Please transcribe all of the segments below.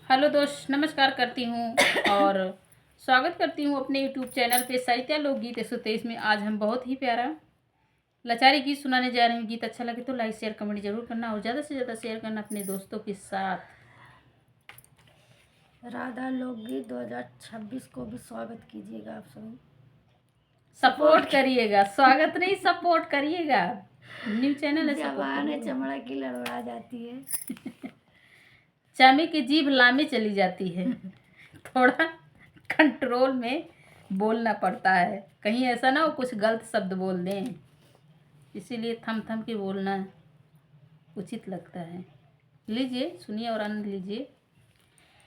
Hello दोस्त, नमस्कार करती हूँ और स्वागत करती हूँ अपने यूट्यूब चैनल पे साहित्य लोकगीत 123 में। आज हम बहुत ही प्यारा लाचारी गीत सुनाने जा रहे हैं। गीत अच्छा लगे तो लाइक शेयर कमेंट जरूर करना और ज़्यादा से ज़्यादा शेयर करना अपने दोस्तों के साथ। राधा लोकगीत 2026 को भी स्वागत कीजिएगा। आप सभी सपोर्ट करिएगा, स्वागत नहीं सपोर्ट करिएगा। न्यू चैनल है, जबान है चमड़ा की लड़वा जाती है। चामी की जीभ लामे चली जाती है। थोड़ा कंट्रोल में बोलना पड़ता है, कहीं ऐसा ना हो कुछ गलत शब्द बोल दें, इसीलिए थम थम के बोलना उचित लगता है। लीजिए सुनिए और आनंद लीजिए।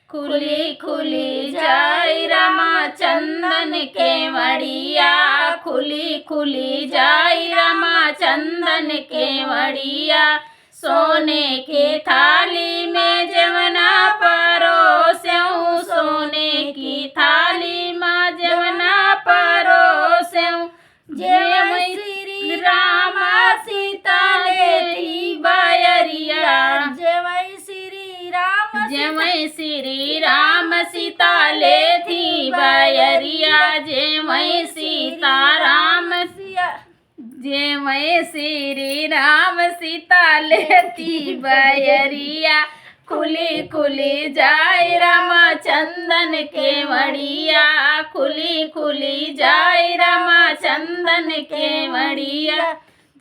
खुली खुली जाई रामा चंदन के मड़िया, खुली खुली जाई रामा चंदन के मड़िया, सोने की थाली में जवना परोस्यूं, सोने की थाली में जवना परोस्यूं, जय श्री राम सीता लेती बायरिया, जय श्री राम जय श्री राम सीता लेती बायरिया, जय सीता राम जय श्री राम सीता लेती बायरिया, खुली खुली जाय रामा चंदन के मड़िया, खुली खुली जाय रामा चंदन के मड़िया,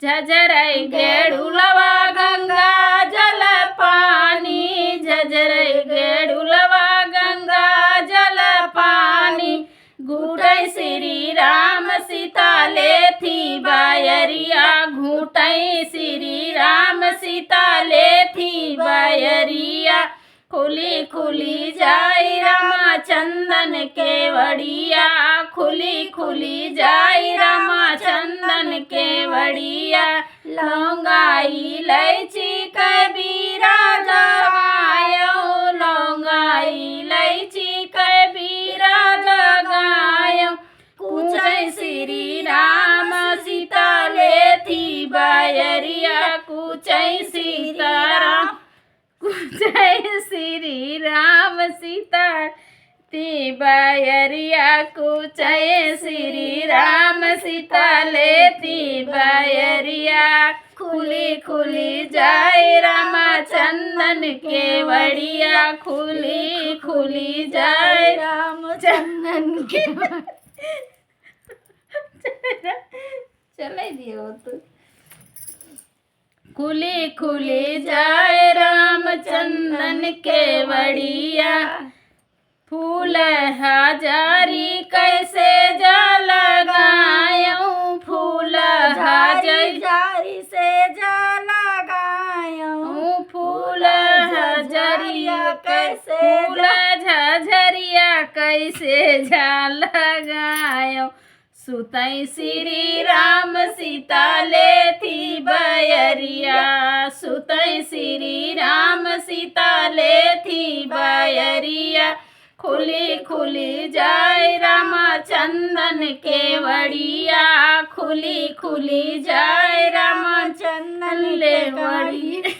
झझरई गेड़ुलवा गंगा जल पानी, झझरई गेड़ुलवा गंगा जल पानी, घूटै श्री राम सीता लेथी बायरिया, घूटै श्री राम सीता लेथी बायरिया, खुली खुली जाई रामा चंदन के वड़िया, खुली खुली जाई रामा चंदन के वड़िया, लौंगाई इलायची कबीरा जगायो, लौंगाई इलायची कबीरा जगायो, पूछै श्री राम सीता लेथी बायरिया, पूछै सीताराम जय श्री राम सीता ती बायरिया, कुचय श्री राम सीता लेती बायरिया, खुली खुली जाय रामा चंदन के वड़िया, खुली खुली जाय राम चंदन के चले दियो तो खुली खुली जाय राम चंदन के वड़िया, फूल हजारी कैसे जा लगायूं, फूल हजारी से जा लगायूं, फूल हजरिया कैसे फूल झझरिया कैसे जा लगायूं, सुतई श्री राम सीता लेथी बायरिया, सुतई श्री राम सीता लेथी बायरिया, खुली खुली जाय रामा चंदन के वड़िया, खुली खुली जाय रामा चंदन ले वड़िया।